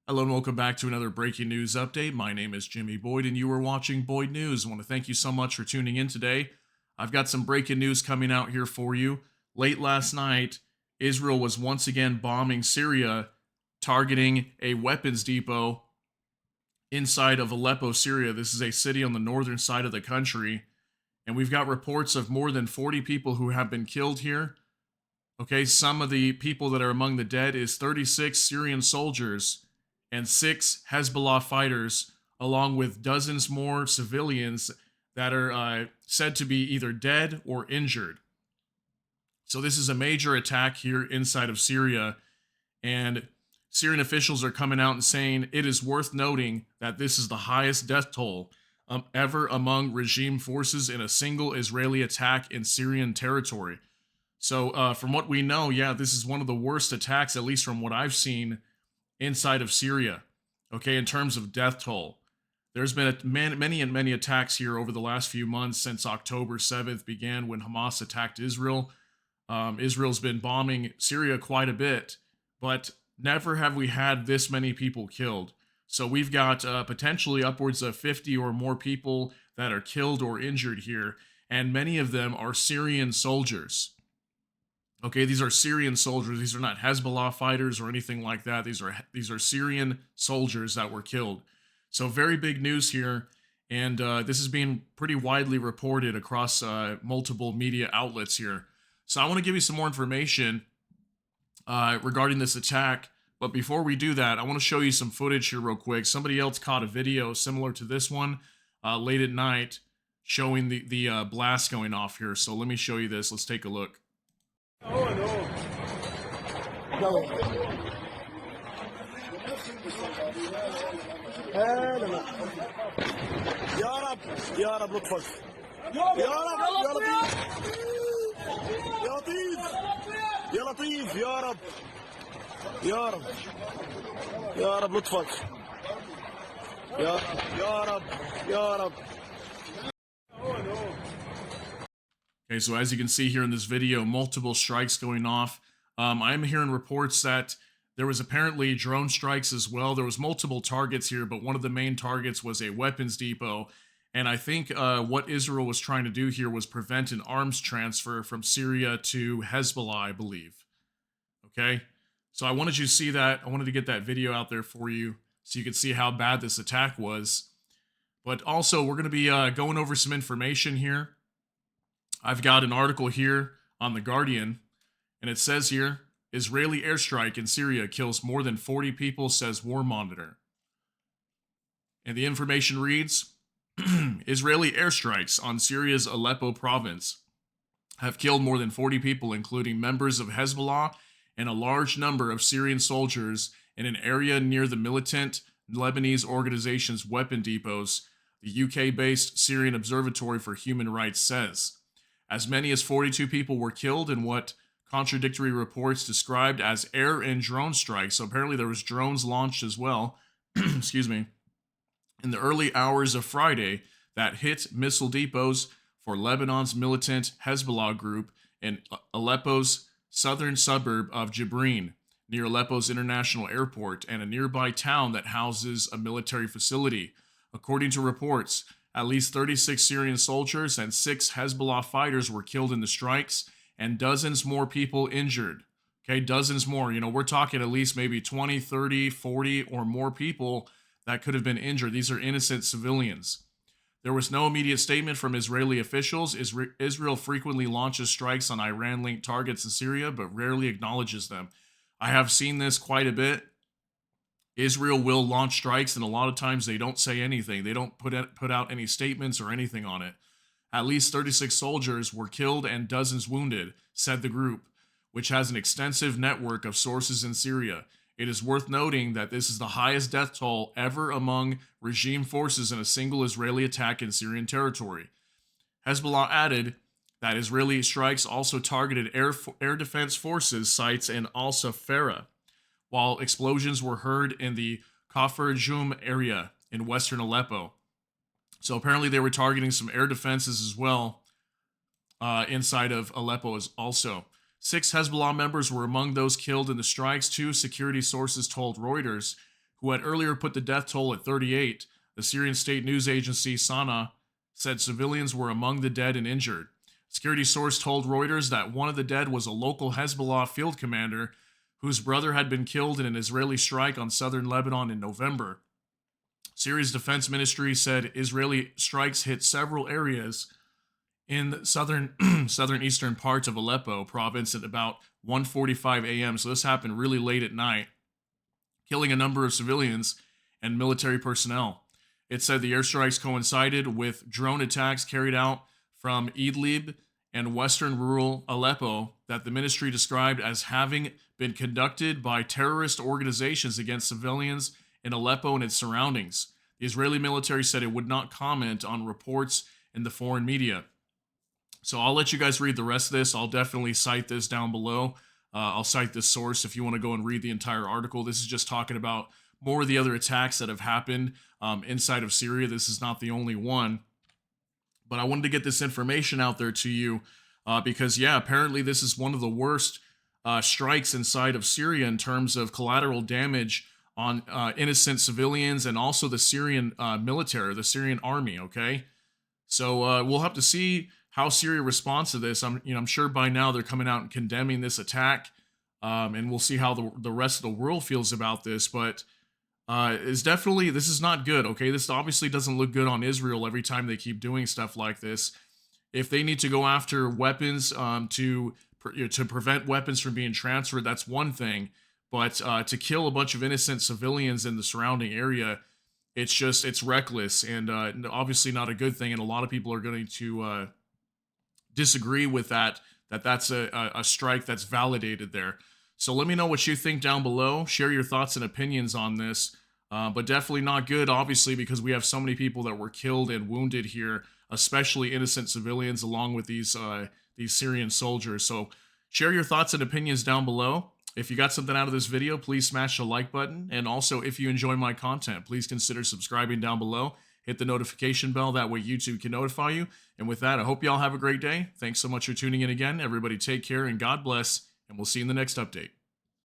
Hello and welcome back to another breaking news update. My name is Jimmy Boyd and you are watching Boyd News. I want to thank you so much for tuning in today. I've got some breaking news coming out here for you. Late last night, Israel was once again bombing Syria, targeting a weapons depot inside of Aleppo, Syria. This is a city on the northern side of the country, and we've got reports of more than 40 people who have been killed here. Okay, some of the people that are among the dead is 36 Syrian soldiers and 6 Hezbollah fighters, along with dozens more civilians that are said to be either dead or injured. So this is a major attack here inside of Syria, and Syrian officials are coming out and saying it is worth noting that this is the highest death toll ever among regime forces in a single Israeli attack in Syrian territory. So from what we know, yeah, this is one of the worst attacks, at least from what I've seen, inside of Syria, okay, in terms of death toll. There's been many attacks here over the last few months since October 7th began when Hamas attacked Israel. Israel's been bombing Syria quite a bit, but never have we had this many people killed. So we've got potentially upwards of 50 or more people that are killed or injured here, and many of them are Syrian soldiers. Okay, these are Syrian soldiers. These are not Hezbollah fighters or anything like that. These are Syrian soldiers that were killed. So very big news here, and this is being pretty widely reported across multiple media outlets here. So I want to give you some more information regarding this attack. But before we do that, I want to show you some footage here real quick. Somebody else caught a video similar to this one late at night showing the blast going off here. So let me show you this. Let's take a look. يا رب يا رب لطفك يا رب يا لطيف يا لطيف يا لطيف يا رب يا رب يا رب لطفك يا رب يا رب. Okay, so as you can see here in this video, multiple strikes going off. I'm hearing reports that there was apparently drone strikes as well. There was multiple targets here, but one of the main targets was a weapons depot. And I think what Israel was trying to do here was prevent an arms transfer from Syria to Hezbollah, I believe. Okay, so I wanted you to see that. I wanted to get that video out there for you so you could see how bad this attack was. But also, we're going to be going over some information here. I've got an article here on The Guardian, and it says here, Israeli airstrike in Syria kills more than 40 people, says War Monitor. And the information reads, Israeli airstrikes on Syria's Aleppo province have killed more than 40 people, including members of Hezbollah and a large number of Syrian soldiers in an area near the militant Lebanese organization's weapon depots, the UK-based Syrian Observatory for Human Rights says. As many as 42 people were killed in what contradictory reports described as air and drone strikes. So apparently there was drones launched as well, excuse me, in the early hours of Friday that hit missile depots for Lebanon's militant Hezbollah group in Aleppo's southern suburb of Jibrin, near Aleppo's international airport and a nearby town that houses a military facility. According to reports, at least 36 Syrian soldiers and 6 Hezbollah fighters were killed in the strikes, and dozens more people injured. Okay, dozens more. You know, we're talking at least maybe 20, 30, 40 or more people that could have been injured. These are innocent civilians. There was no immediate statement from Israeli officials. Israel frequently launches strikes on Iran-linked targets in Syria, but rarely acknowledges them. I have seen this quite a bit. Israel will launch strikes, and a lot of times they don't say anything. They don't put out any statements or anything on it. At least 36 soldiers were killed and dozens wounded, said the group, which has an extensive network of sources in Syria. It is worth noting that this is the highest death toll ever among regime forces in a single Israeli attack in Syrian territory. Hezbollah added that Israeli strikes also targeted air defense forces sites in al-Safara, while explosions were heard in the Kafr Jum area in western Aleppo. So apparently they were targeting some air defenses as well inside of Aleppo as also. 6 Hezbollah members were among those killed in the strikes, 2 security sources told Reuters, who had earlier put the death toll at 38. The Syrian state news agency Sana said civilians were among the dead and injured. A security source told Reuters that one of the dead was a local Hezbollah field commander whose brother had been killed in an Israeli strike on southern Lebanon in November. Syria's defense ministry said Israeli strikes hit several areas in southeastern parts of Aleppo province at about 1:45 a.m. So this happened really late at night, killing a number of civilians and military personnel. It said the airstrikes coincided with drone attacks carried out from Idlib and western rural Aleppo that the ministry described as having been conducted by terrorist organizations against civilians in Aleppo and its surroundings. The Israeli military said it would not comment on reports in the foreign media. So I'll let you guys read the rest of this. I'll definitely cite this down below. I'll cite this source if you want to go and read the entire article. This is just talking about more of the other attacks that have happened inside of Syria. This is not the only one. But I wanted to get this information out there to you because, yeah, apparently this is one of the worst strikes inside of Syria in terms of collateral damage on innocent civilians and also the Syrian military, the Syrian army, okay? So we'll have to see how Syria responds to this. I'm sure by now they're coming out and condemning this attack, and we'll see how the rest of the world feels about this. But this is not good. Okay, this obviously doesn't look good on Israel every time they keep doing stuff like this. If they need to go after weapons to prevent weapons from being transferred, that's one thing. But to kill a bunch of innocent civilians in the surrounding area, it's reckless and obviously not a good thing. And a lot of people are going to disagree with that's a strike that's validated there. So let me know what you think down below. Share your thoughts and opinions on this. But definitely not good, obviously, because we have so many people that were killed and wounded here, especially innocent civilians, along with these Syrian soldiers. So share your thoughts and opinions down below. If you got something out of this video, please smash the like button. And also, if you enjoy my content, please consider subscribing down below. Hit the notification bell. That way YouTube can notify you. And with that, I hope y'all have a great day. Thanks so much for tuning in again. Everybody take care and God bless. And we'll see you in the next update.